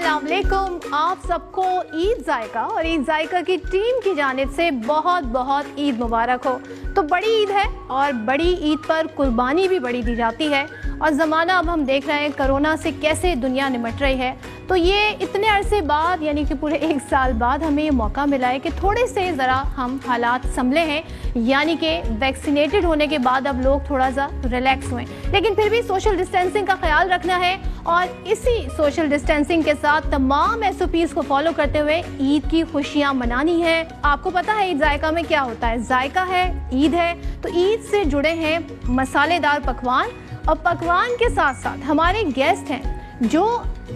अस्सलाम वालेकुम। आप सबको ईद जायका और ईद जायका की टीम की जानिब से बहुत बहुत ईद मुबारक हो। तो बड़ी ईद है और बड़ी ईद पर कुर्बानी भी बड़ी दी जाती है और ज़माना अब हम देख रहे हैं कोरोना से कैसे दुनिया निमट रही है। तो ये इतने अरसे बाद यानी कि पूरे 1 साल बाद हमें ये मौका मिला है कि थोड़े से ज़रा हम हालात संभले हैं, यानी कि वैक्सीनेटेड होने के बाद अब लोग थोड़ा सा रिलैक्स हुए, लेकिन फिर भी सोशल डिस्टेंसिंग का ख्याल रखना है और इसी सोशल डिस्टेंसिंग के साथ तमाम SOPs को फॉलो करते हुए ईद की खुशियाँ मनानी है। आपको पता है ईद जायका में क्या होता है, जायका है, ईद है, तो ईद से जुड़े हैं मसालेदार पकवान और पकवान के साथ साथ हमारे गेस्ट हैं जो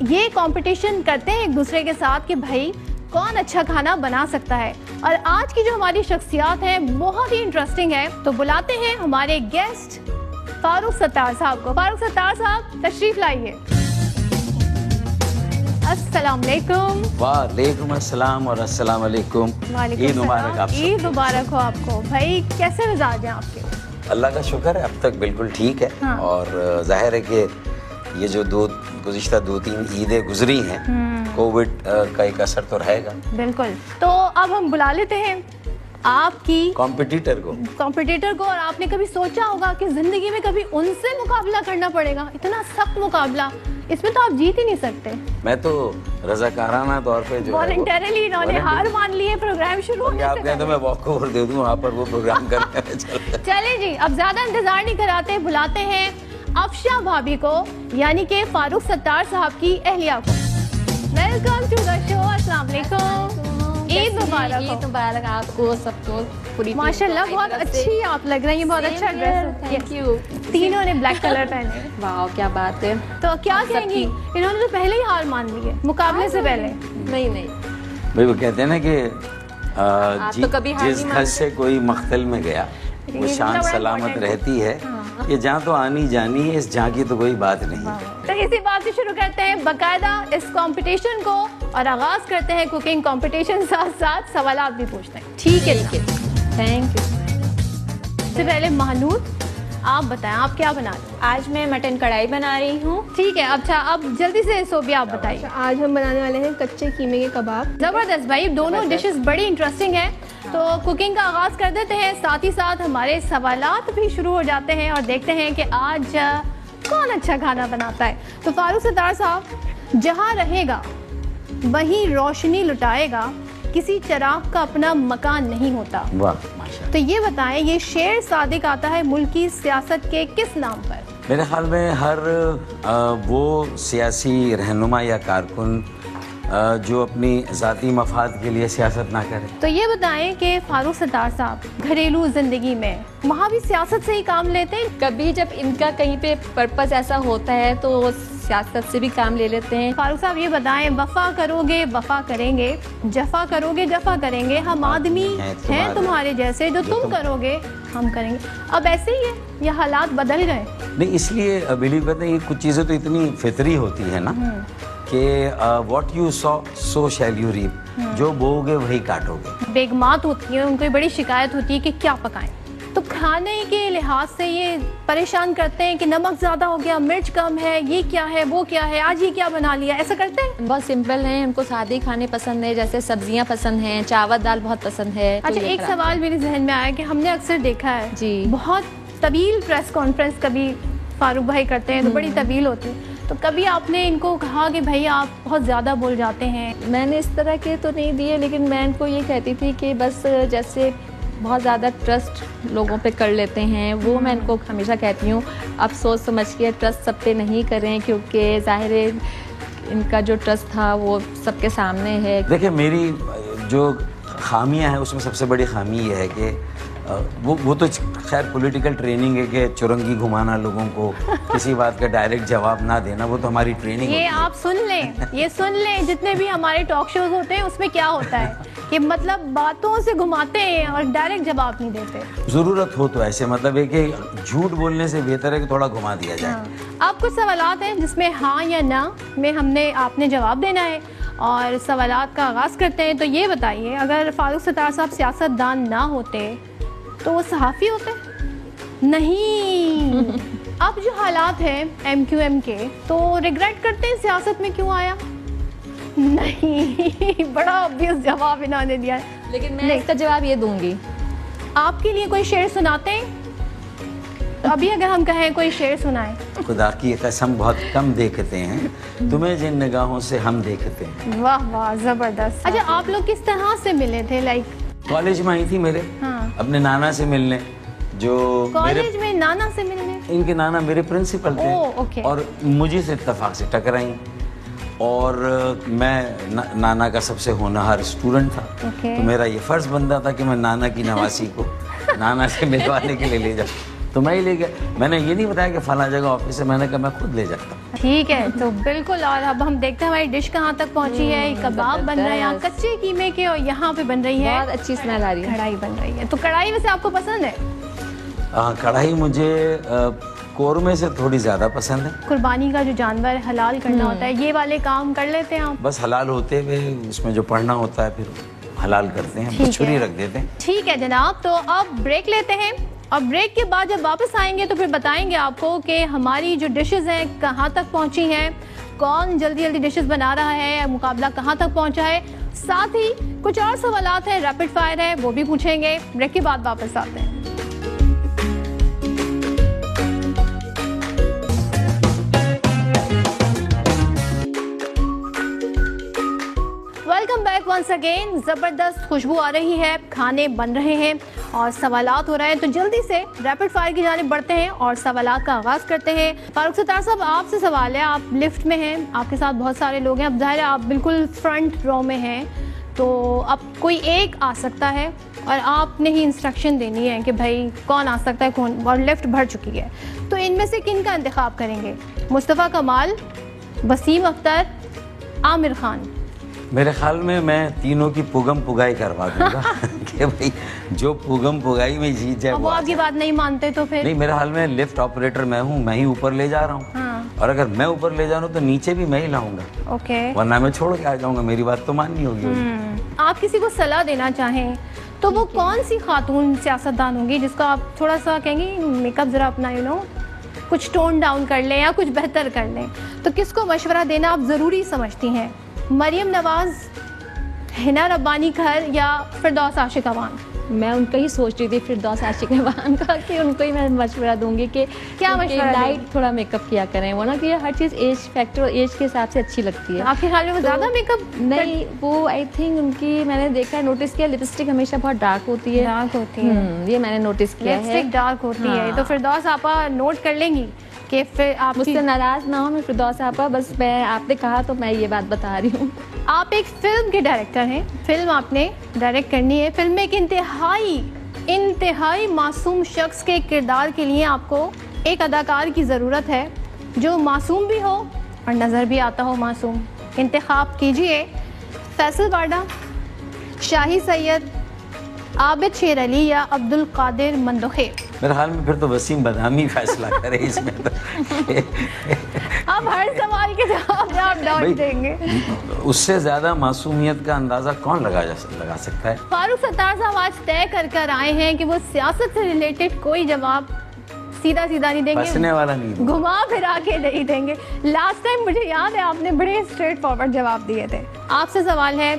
ये कंपटीशन करते हैं एक दूसरे के साथ कि भाई कौन अच्छा खाना बना सकता है। और आज की जो हमारी शख्सियत है बहुत ही इंटरेस्टिंग है, तो बुलाते हैं हमारे गेस्ट फारूक सत्तार साहब को। फारूक सत्तार साहब तशरीफ लाइए। अस्सलाम वालेकुम। वालेकुम अस्सलाम और अस्सलाम वालेकुम। ईद मुबारक आपको। ईद मुबारक हो आपको। भाई कैसे मिजाज हैं आपके? अल्लाह का शुक्र है अब तक बिल्कुल ठीक है। हाँ। और जाहिर है कि ये जो गुज़िश्ता 2-3 ईदें गुजरी हैं, कोविड का एक असर तो रहेगा। बिल्कुल। तो अब हम बुला लेते हैं आपकी कॉम्पिटिटर को। और आपने कभी सोचा होगा कि जिंदगी में कभी उनसे मुकाबला करना पड़ेगा, इतना सख्त मुकाबला, इसमें तो आप जीत ही नहीं सकते। मैं तो रज़ाकाराना तौर पे जो वॉलंटरली इन्होंने हार मान ली है प्रोग्राम शुरू होने से आप कहें तो मैं वॉक ओवर दे दूं वहाँ पर वो प्रोग्राम करने। चले जी, अब ज्यादा इंतजार नहीं कराते, बुलाते हैं अफशा भाभी को, यानी कि फारूक सत्तार साहब की अहलिया को। Welcome to the show. अस्सलाम वालेकुम। ईद मुबारक। ईद मुबारक आपको सबको पूरी। माशाल्लाह बहुत अच्छी आप लग रही हैं, बहुत अच्छा ड्रेस। Thank you. तीनों ने ब्लैक कलर पहने। वाह क्या बात है। तो क्या कहेंगी, इन्होंने तो पहले ही हार मान ली है मुकाबले से पहले। नहीं भाई वो कहते हैं ना कि जिस घर से कोई मख्तल में गया वो शान सलामत रहती है। ये जहाँ तो आनी जानी है, इस जहाँ की तो कोई बात नहीं। तो इसी बात से शुरू करते हैं बाकायदा इस कंपटीशन को और आगाज करते हैं कुकिंग कंपटीशन, साथ साथ सवालात भी पूछते हैं। ठीक है। Thank you. सबसे पहले महानूर आप बताएं, आप क्या बना रहे हैं? आज मैं मटन कढ़ाई बना रही हूँ। ठीक है, अच्छा अब जल्दी से सोबी आप बताइए। आज हम बनाने वाले हैं कच्चे कीमे के कबाब। जबरदस्त भाई, दोनों डिशेस बड़ी इंटरेस्टिंग है। तो कुकिंग का आगाज कर देते हैं, साथ ही साथ हमारे सवालात भी शुरू हो जाते हैं और देखते हैं कि आज कौन अच्छा खाना बनाता है। तो फारूक सत्तार साहब, जहाँ रहेगा वहीं रोशनी लुटाएगा, किसी चिराग का अपना मकान नहीं होता। वाह। तो ये बताएं, ये शेर सादिक आता है मुल्क की सियासत के किस नाम पर? मेरे ख्याल में हर वो सियासी रहनुमा या कारकुन जो अपनी ज़ाती मफाद के लिए सियासत ना करे। तो ये बताएं कि फारूक सत्तार साहब घरेलू जिंदगी में वहाँ भी सियासत से ही काम लेते हैं? कभी जब इनका कहीं पे पर्पस ऐसा होता है तो सियासत से भी काम ले लेते हैं। फारूक साहब ये बताएं, वफा करोगे वफा करेंगे, जफा करोगे जफा करेंगे, हम आदमी हैं तुम्हारे जैसे, जो तुम करोगे हम करेंगे। अब ऐसे ही है, ये हालात बदल गए। नहीं, इसलिए बिलीव करते हैं ये कुछ चीज़ें तो इतनी फितरी होती है ना कि what you sow shall you reap, जो बोओगे वही काटोगे। बेगमात होती है, उनको बड़ी शिकायत होती है कि क्या पकाएं। तो खाने के लिहाज से ये परेशान करते हैं कि नमक ज़्यादा हो गया, मिर्च कम है, ये क्या है, वो क्या है, आज ये क्या बना लिया, ऐसा करते हैं? बहुत सिंपल हैं, उनको सादे खाने पसंद है, जैसे सब्जियां पसंद हैं, चावल दाल बहुत पसंद है। अच्छा, एक सवाल मेरे जहन में आया कि हमने अक्सर देखा है जी, बहुत तवील प्रेस कॉन्फ्रेंस कभी फारूक भाई करते हैं तो बड़ी तवील होती है, तो कभी आपने इनको कहा कि भाई आप बहुत ज़्यादा बोल जाते हैं? मैंने इस तरह के तो नहीं दिए, लेकिन मैं इनको ये कहती थी कि बस जैसे बहुत ज़्यादा ट्रस्ट लोगों पे कर लेते हैं, वो मैं इनको हमेशा कहती हूँ अब सोच समझ के ट्रस्ट सब पे नहीं करें, क्योंकि ज़ाहिर है इनका जो ट्रस्ट था वो सबके सामने है। देखिए, मेरी जो खामियां हैं उसमें सबसे बड़ी खामी ये है कि वो तो खैर पॉलिटिकल ट्रेनिंग है कि चुरंगी घुमाना, लोगों को किसी बात का डायरेक्ट जवाब ना देना, वो तो हमारी ट्रेनिंग ये होती है। आप सुन लें, ये सुन लें, जितने भी हमारे टॉक शोज होते हैं उसमें क्या होता है कि मतलब बातों से घुमाते हैं और डायरेक्ट जवाब नहीं देते। ज़रूरत हो तो ऐसे, मतलब है कि झूठ बोलने से बेहतर है कि थोड़ा घुमा दिया जाए। हाँ। अब कुछ सवालात हैं जिसमें हाँ या ना में आपने जवाब देना है और सवालात का आगाज़ करते हैं। तो ये बताइए, अगर फारूक सत्तार साहब सियासतदान ना होते तो वो सहाफ़ी होते? नहीं। अब जो हालात हैं MQM के, तो रिग्रेट करते हैं सियासत में क्यों आया? नहीं, बड़ा ऑब्वियस जवाब इन्होंने दिया है। लेकिन मैं इसका जवाब ये दूंगी। आपके लिए कोई शेर सुनाते हैं? तो अभी अगर हम कहें कोई शेर सुनाए। खुदा की कसम बहुत कम देखते हैं तुम्हें जिन निगाहों से हम देखते हैं। वाह वाह, जबरदस्त। अच्छा, आप लोग किस तरह से मिले थे? लाइक कॉलेज में आई थी मेरे, हाँ। अपने नाना से मिलने, जो कॉलेज में नाना से मिलने? इनके नाना मेरे प्रिंसिपल थे। ओके। और मुझे से इत्तेफाक से टकराई, और मैं नाना का सबसे होनहार स्टूडेंट था। ओके। तो मेरा ये फर्ज बनता था कि मैं नाना की नवासी को नाना से मिलवाने के लिए ले जाऊँ, तो मैं ही ले गया। मैंने ये नहीं बताया कि फला जगह ऑफिस है, मैंने कहा मैं खुद ले जाता हूँ। ठीक है, तो बिल्कुल। और अब हम देखते हैं हमारी डिश कहाँ तक पहुँची है। कबाब बन रहा है यहाँ कच्चे कीमे के, और यहाँ पे बन रही है बहुत अच्छी स्मेल आ रही है। कढ़ाई बन रही है। तो कढ़ाई वैसे आपको पसंद है? कढ़ाई मुझे कोरमे से थोड़ी ज़्यादा पसंद है। कुर्बानी का जो जानवर हलाल करना होता है, ये वाले काम कर लेते हैं आप? बस हलाल होते हुए उसमें जो पढ़ना होता है फिर हलाल करते हैं, ठीक छुरी है। रख देते हैं। ठीक है जनाब, तो अब ब्रेक लेते हैं, और ब्रेक के बाद जब वापस आएंगे तो फिर बताएंगे आपको कि हमारी जो डिशेस हैं कहाँ तक पहुँची हैं, कौन जल्दी जल्दी डिशेस बना रहा है, मुकाबला कहाँ तक पहुँचा है। साथ ही कुछ और सवालात हैं, रैपिड फायर है, वो भी पूछेंगे। ब्रेक के बाद वापस आते हैं। Welcome back once again. ज़बरदस्त खुशबू आ रही है, खाने बन रहे हैं और सवालात हो रहे हैं, तो जल्दी से रैपिड फायर की जानिब बढ़ते हैं और सवालात का आगाज़ करते हैं। फारूक सत्तार साहब, आपसे सवाल है। आप लिफ्ट में हैं, आपके साथ बहुत सारे लोग हैं, अब जाहिर है आप बिल्कुल फ्रंट रो में हैं, तो अब कोई एक आ सकता है और आपने ही इंस्ट्रक्शन देनी है कि भाई कौन आ सकता है कौन, और लिफ्ट भर चुकी है, तो इनमें से किन का इंतखाब करेंगे? मुस्तफ़ा कमाल, वसीम अख्तर, आमिर खान? मेरे ख्याल में मैं तीनों की पुगम पुगाई करवा दूंगा कि भाई जो पुगम पुगाई में जीत जाए वो आपकी बात नहीं मानते तो फिर? नहीं, मेरे हाल में लिफ्ट ऑपरेटर मैं हूँ, मैं ही ऊपर ले जा रहा हूँ। हाँ। और अगर मैं ऊपर ले जा रहा हूँ तो नीचे भी मैं ही लाऊंगा, ओके। वरना मैं छोड़ के आ जाऊंगा। मेरी बात तो माननी होगी। आप किसी को सलाह देना चाहें तो वो कौन सी खातून सियासतदान होंगी जिसको आप थोड़ा सा कहेंगी मेकअप ज़रा अपना कुछ टोन डाउन कर लें या कुछ बेहतर कर लें, तो किसको मशवरा देना आप ज़रूरी समझती हैं? मरियम नवाज़, हिना रब्बानी खर या फिरदौस आशिक अवान? मैं उनका ही सोच रही थी, फिरदौस आशिक अवान का, कि उनको ही मैं मशवरा दूंगी कि क्या मशवरा लाइट थोड़ा मेकअप किया करें, वो ना कि हर चीज़ एज फैक्टर और एज के हिसाब से अच्छी लगती है। आपके ख्याल में वो ज़्यादा मेकअप नहीं, वो आई थिंक उनकी, मैंने देखा, नोटिस किया, लिपस्टिक हमेशा बहुत डार्क होती है। डार्क होती है, ये मैंने नोटिस किया है। लिपस्टिक डार्क होती है, तो फिरदौस आपा नोट कर लेंगी कि फिर आप मुझसे नाराज ना हो मैं फिरदौस आपा, बस मैं आपने कहा तो मैं ये बात बता रही हूँ। आप एक फिल्म के डायरेक्टर हैं, फिल्म आपने डायरेक्ट करनी है, फिल्म में एक इंतहाई मासूम शख्स के किरदार के लिए आपको एक अदाकार की ज़रूरत है जो मासूम भी हो और नज़र भी आता हो मासूम। इंतखाब कीजिए, फैसल वाडा, शाही सैयद, आबिद शेर अली या अब्दुल कादिर मंदोखेर? मेरे ख्याल में फिर तो वसीम बदामी फैसला करे इसमें तो। अब हर सवाल के जवाब आप डाउट देंगे। उससे ज़्यादा मासूमियत का अंदाज़ा कौन लगा सकता है? फारूक सत्तार साहब आज तय कर आए हैं कि वो सियासत से रिलेटेड कोई जवाब सीधा नहीं देंगे, फंसने वाला नहीं, घुमा फिरा के नहीं देंगे। लास्ट टाइम मुझे याद है आपने बड़े स्ट्रेट फॉरवर्ड जवाब दिए थे। आपसे सवाल है,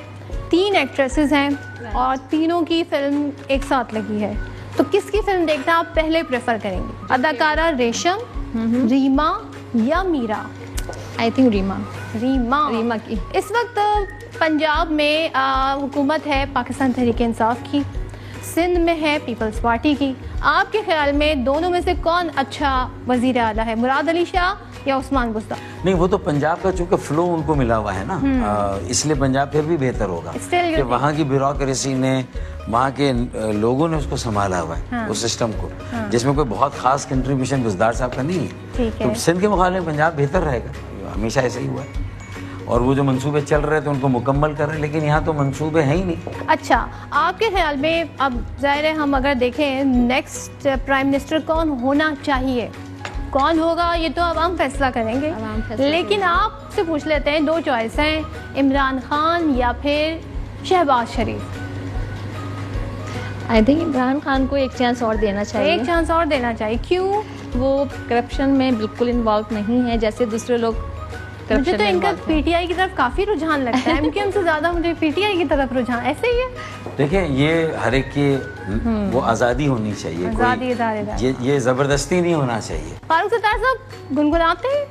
3 एक्ट्रेसेस हैं और तीनों की फिल्म एक साथ लगी है, तो किसकी फिल्म देखना आप पहले प्रेफर करेंगे? अदाकारा रेशम, रीमा या मीरा? आई थिंक रीमा की। इस वक्त पंजाब में हुकूमत है पाकिस्तान तहरीक इंसाफ की, सिंध में है पीपल्स पार्टी की। आपके ख्याल में दोनों में से कौन अच्छा वजीर आला है, मुराद अली शाह या उस्मान बुस्ता? नहीं, वो तो पंजाब का चूंकि फ्लो उनको मिला हुआ है ना, इसलिए पंजाब फिर भी बेहतर होगा कि वहाँ की ब्यूरोक्रेसी ने, वहाँ के लोगों ने उसको संभाला हुआ है, उस सिस्टम को, जिसमें कोई बहुत खास कंट्रीब्यूशन बुज़दार साहब का नहीं है। तो सिंध के मुकाबले में पंजाब बेहतर रहेगा, हमेशा ऐसा ही हुआ है। और वो जो मंसूबे चल रहे थे उनको मुकम्मल कर रहे हैं, लेकिन यहाँ तो मंसूबे हैं ही नहीं। अच्छा, आपके ख्याल में अब ज़ाहिर है हम अगर देखें नेक्स्ट प्राइम मिनिस्टर कौन होना चाहिए, कौन होगा ये तो अब हम फैसला करेंगे, लेकिन आपसे पूछ लेते हैं, 2 चॉइस हैं, इमरान खान या फिर शहबाज शरीफ? आई थिंक इमरान खान को एक चांस और देना चाहिए। एक चांस और देना चाहिए, क्यों? वो करप्शन में बिल्कुल इन्वॉल्व नहीं है जैसे दूसरे लोग मुझे तो में इनका involved हैं। पीटीआई की तरफ काफी रुझान लगता है, एमक्यूएम से ज्यादा मुझे पीटीआई की तरफ रुझान, ऐसे ही है। देखिए ये हर एक की वो आज़ादी होनी चाहिए, आज़ादी, कोई आज़ादी। ये ज़बरदस्ती नहीं होना चाहिए। फारूक सत्तार साहब गुनगुनाते हैं?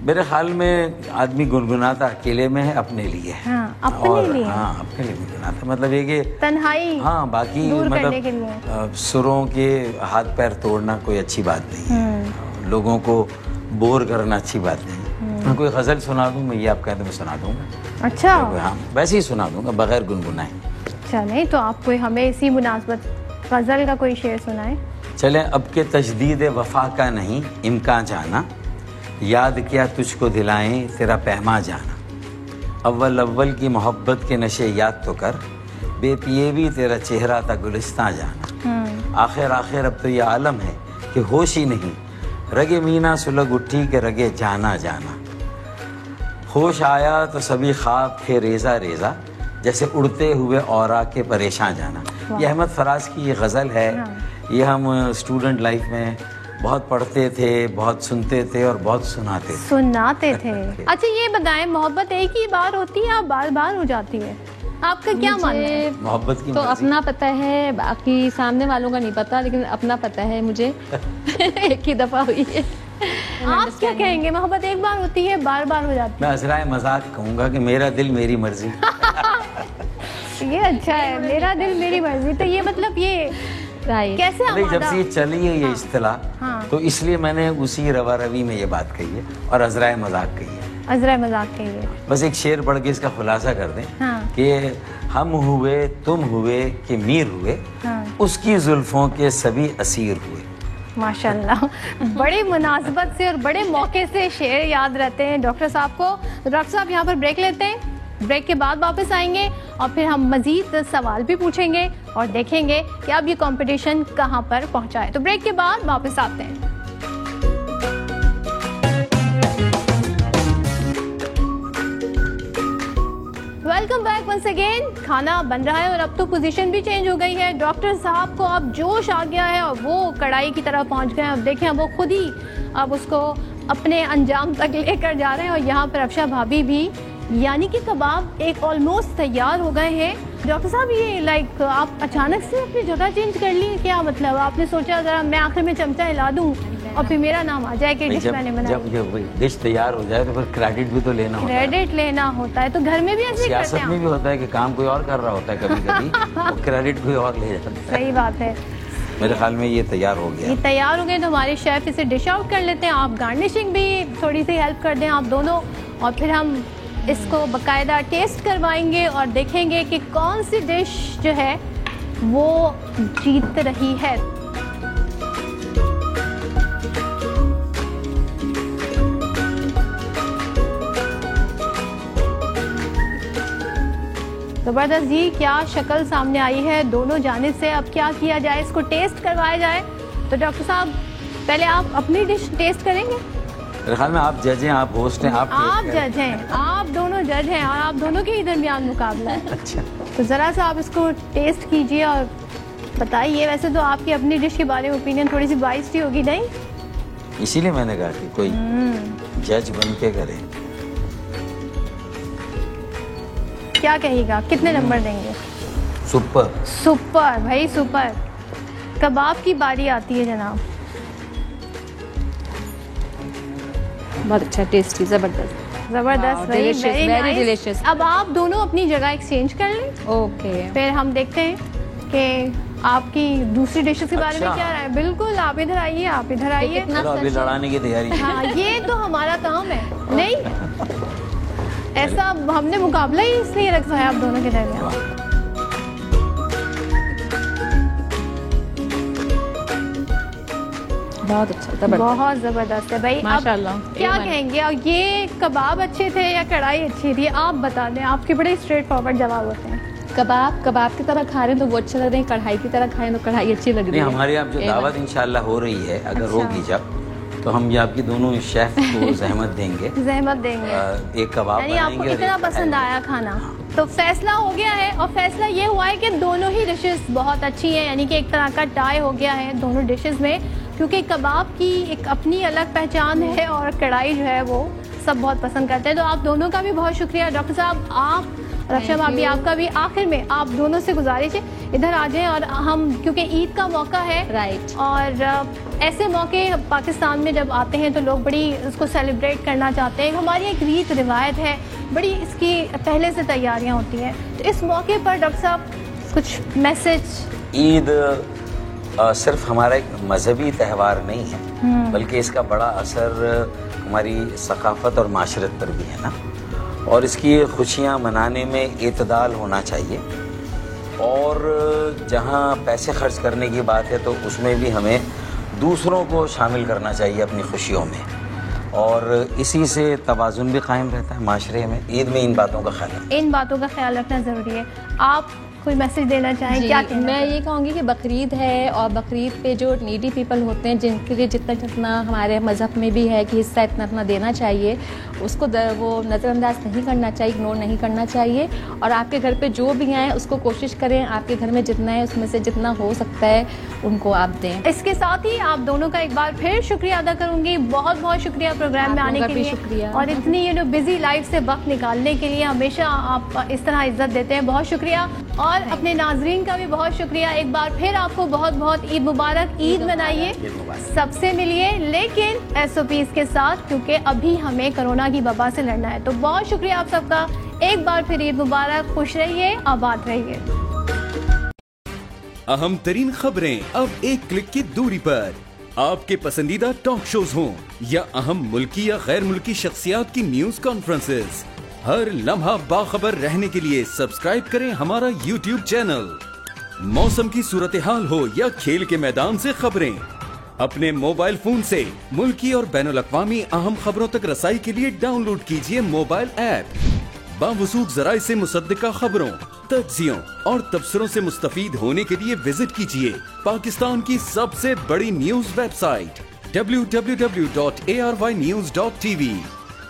मेरे ख्याल में आदमी गुनगुनाता अकेले में है, अपने लिए। हाँ, अपने लिए। हाँ, अपने लिए गुनगुनाता, मतलब ये कि तन्हाई हाँ, बाकी दूर करने के लिए। मतलब सुरों के हाथ पैर तोड़ना कोई अच्छी बात नहीं है, लोगों को बोर करना अच्छी बात नहीं है। मैं कोई गज़ल सुना दूँ, मैं ये आप कहते मैं सुना दूँगा। अच्छा, हाँ, वैसे ही सुना दूँगा बगैर गुनगुनाए। चलें तो आप कोई हमें इसी मुनासबत गजल का कोई शेर सुनाए। चलें, अब के तजदीद वफा का नहीं इम्कान जाना, याद किया तुझको दिलाएं तेरा पैमा जाना, अव्वल अव्वल की मोहब्बत के नशे याद तो कर, बेपिए भी तेरा चेहरा था गुलिस्तां जाना, आखिर आखिर अब तो ये आलम है कि होश ही नहीं, रगे मीना सुलग उठी के रगे जाना जाना, होश आया तो सभी ख्वाब थे रेजा रेजा, जैसे उड़ते हुए औरा के परेशान जाना। ये अहमद फराज की ये गज़ल है। ये हम स्टूडेंट लाइफ में बहुत पढ़ते थे, बहुत सुनते थे और बहुत सुनाते थे। अच्छा ये बताएं, मोहब्बत एक ही बार होती है या बार बार हो जाती है? आपका क्या मानना है? मोहब्बत की तो मर्ज़ी। अपना पता है, बाकी सामने वालों का नहीं पता, लेकिन अपना पता है मुझे। एक ही दफा हुई है। आप क्या कहेंगे, मोहब्बत एक बार होती है बार बार हो जाती मैं असराए मजाक कहूँगा कि मेरा दिल मेरी मर्जी। है? ये अच्छा है, मेरा दिल मेरी मर्जी। तो ये मतलब ये राइट। कैसे अरे जब आमादा? से ये चली है ये इस्तिलाह, हाँ। तो इसलिए मैंने उसी रवा रवी में ये बात कही है और अजराए मजाक कही है। अजरा मजाक के ये। बस एक शेर पढ़ के इसका खुलासा कर दें हाँ। कि हम हुए तुम हुए कि मीर हुए, हाँ। उसकी जुल्फों के सभी असीर हुए। माशाल्लाह, बड़े मुनासबत से और बड़े मौके से शेर याद रहते हैं डॉक्टर साहब को। तो डॉक्टर साहब यहाँ पर ब्रेक लेते हैं, ब्रेक के बाद वापस आएंगे और फिर हम मजीद सवाल भी पूछेंगे और देखेंगे कि अब ये कंपटीशन कहाँ पर पहुँचा है। तो ब्रेक के बाद वापस आते हैं। Welcome back once again. खाना बन रहा है और अब तो पोजीशन भी चेंज हो गई है। डॉक्टर साहब को अब जोश आ गया है और वो कढ़ाई की तरफ पहुंच गए हैं। अब देखें, अब वो खुद ही अब उसको अपने अंजाम तक लेकर जा रहे हैं। और यहाँ पर अफशा भाभी भी, यानी कि कबाब एक ऑलमोस्ट तैयार हो गए हैं। डॉक्टर साहब ये लाइक आप अचानक से अपनी जगह चेंज कर ली, क्या मतलब? आपने सोचा जरा मैं आखिर में चमचा हिला दूं और फिर मेरा नाम आ जाए कि डिश मैंने बनाई। जब डिश तैयार हो जाए तो फिर क्रेडिट भी तो लेना होता है। क्रेडिट लेना होता है, तो घर में भी ऐसे ही करते सियासत में हैं। भी होता है कि काम कोई और कर रहा होता है कभी कभी और क्रेडिट कोई और ले जाता है। सही बात है। मेरे ख्याल में ये तैयार हो गया। ये तैयार हो गए तो हमारे शेफ इसे डिश आउट कर लेते हैं। आप गार्निशिंग भी थोड़ी सी हेल्प कर दें आप दोनों, और फिर हम इसको बकायदा टेस्ट करवाएंगे और देखेंगे कि कौन सी डिश जो है वो जीत रही है। जबरदस्त जी, क्या शक्ल सामने आई है दोनों जानिब से। अब क्या किया जाए, इसको टेस्ट करवाया जाए। तो डॉक्टर साहब पहले आप अपनी डिश टेस्ट करेंगे। मेरे ख्याल में आप जज हैं, आप होस्ट हैं, आप taste करें। जज हैं, आप दोनों जज हैं और आप दोनों के ही दरमियान मुकाबला है। अच्छा, तो ज़रा सा आप इसको टेस्ट कीजिए और बताइए। वैसे तो आपकी अपनी डिश के बारे में ओपिनियन थोड़ी सी बाइस्ड ही होगी, नहीं? इसीलिए मैंने कहा कि कोई जज बन के करे। क्या कहिएगा, कितने नंबर देंगे? सुपर। सुपर भाई, सुपर। कबाब की बारी आती है जनाब। बहुत अच्छा, टेस्टी, जबरदस्त। जबरदस्त Wow, भाई, delicious, very very nice। delicious। अब आप दोनों अपनी जगह एक्सचेंज कर लें, ओके। फिर हम देखते हैं कि आपकी दूसरी डिशेस के बारे में अच्छा। क्या राय है। बिल्कुल, आप इधर आइए, आप इधर आइए। कितना चलो अभी लड़ाने की तैयारी। हाँ, ये तो हमारा काम है, नहीं? ऐसा हमने मुकाबला ही इसलिए रखा है आप दोनों के दरमियान। बहुत अच्छा, जबरदस्त। बहुत जबरदस्त है भाई। अब माशाल्लाह। क्या A1। कहेंगे, और ये कबाब अच्छे थे या कढ़ाई अच्छी थी? आप बता दें, आपके बड़े स्ट्रेट फॉरवर्ड जवाब होते हैं। कबाब की तरह खा रहे हैं तो वो अच्छे लग रहे हैं, कढ़ाई की तरह खाएं तो कढ़ाई अच्छी लग रही नहीं, है। हमारे यहाँ जो A1। दावत इंशाल्लाह हो रही है, अगर अच्छा। होगी जब, तो हम ये आपकी दोनों शेफ को जहमत देंगे। जहमत देंगे, एक कबाब यानी आपको बनाएंगे और इतना एक पसंद खाएंगे। आया खाना। तो फैसला हो गया है और फैसला ये हुआ है कि दोनों ही डिशेस बहुत अच्छी हैं, यानी कि एक तरह का टाई हो गया है दोनों डिशेस में, क्योंकि कबाब की एक अपनी अलग पहचान है और कढ़ाई जो है वो सब बहुत पसंद करते हैं। तो आप दोनों का भी बहुत शुक्रिया। डॉक्टर साहब, आप, रक्षा भाभी, आपका भी आखिर में आप दोनों से गुजारिश है इधर आ जाएं। और हम, क्योंकि ईद का मौका है, राइट, और ऐसे मौके पाकिस्तान में जब आते हैं तो लोग बड़ी उसको सेलिब्रेट करना चाहते हैं। हमारी एक रीत रिवायत है, बड़ी इसकी पहले से तैयारियां होती हैं। तो इस मौके पर डॉक्टर साहब कुछ मैसेज? ईद सिर्फ हमारा एक मजहबी त्यौहार नहीं है, बल्कि इसका बड़ा असर हमारी सकाफत और माशरत पर भी है ना। और इसकी खुशियाँ मनाने में इतदाल होना चाहिए, और जहाँ पैसे खर्च करने की बात है तो उसमें भी हमें दूसरों को शामिल करना चाहिए अपनी खुशियों में, और इसी से तवाज़ुन भी कायम रहता है माशरे में। ईद में इन बातों का ख्याल रखना ज़रूरी है। आप कोई मैसेज देना चाहें? क्या कहना? मैं ये कहूँगी कि बकरीद है, और बकरीद पे जो नीडी पीपल होते हैं, जिनके लिए जितना जितना हमारे मज़हब में भी है कि हिस्सा इतना इतना देना चाहिए, उसको वो नज़रअंदाज नहीं करना चाहिए, इग्नोर नहीं करना चाहिए। और आपके घर पे जो भी आए उसको कोशिश करें आपके घर में जितना है उसमें से जितना हो सकता है उनको आप दें। इसके साथ ही आप दोनों का एक बार फिर शुक्रिया अदा करूँगी। बहुत बहुत शुक्रिया प्रोग्राम में आने के लिए, शुक्रिया, और इतनी बिजी लाइफ से वक्त निकालने के लिए। हमेशा आप इस तरह इज्जत देते हैं, बहुत शुक्रिया। और अपने नाजरीन का भी बहुत शुक्रिया। एक बार फिर आपको बहुत बहुत ईद मुबारक। ईद मनाइए, सबसे मिलिए, लेकिन SOPs के साथ, क्योंकि अभी हमें कोरोना की वबा से लड़ना है। तो बहुत शुक्रिया आप सबका, एक बार फिर ईद मुबारक। खुश रहिए, आबाद रहिए। अहम तरीन खबरें अब एक क्लिक की दूरी पर। आपके पसंदीदा टॉक शोज हों या अहम मुल्की या गैर मुल्की शख्सियात की न्यूज कॉन्फ्रेंसेस, हर लम्हा बाखबर रहने के लिए सब्सक्राइब करें हमारा YouTube चैनल। मौसम की सूरत हाल हो या खेल के मैदान से खबरें, अपने मोबाइल फोन से मुल्की और बैनुल-अक़वामी अहम खबरों तक रसाई के लिए डाउनलोड कीजिए मोबाइल ऐप। बावसूख ज़राए से मुसद्दिका खबरों, तज्ज़ियों और तबसरों से मुस्तफीद होने के लिए विजिट कीजिए पाकिस्तान की सबसे बड़ी न्यूज वेबसाइट www.arYnews.tv।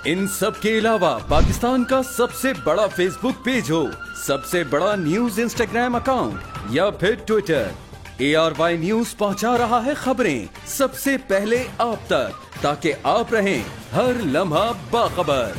इन सब के अलावा पाकिस्तान का सबसे बड़ा फेसबुक पेज हो, सबसे बड़ा न्यूज इंस्टाग्राम अकाउंट या फिर ट्विटर, ARY न्यूज पहुंचा रहा है खबरें सबसे पहले आप तक, ताकि आप रहें हर लम्हा बाखबर।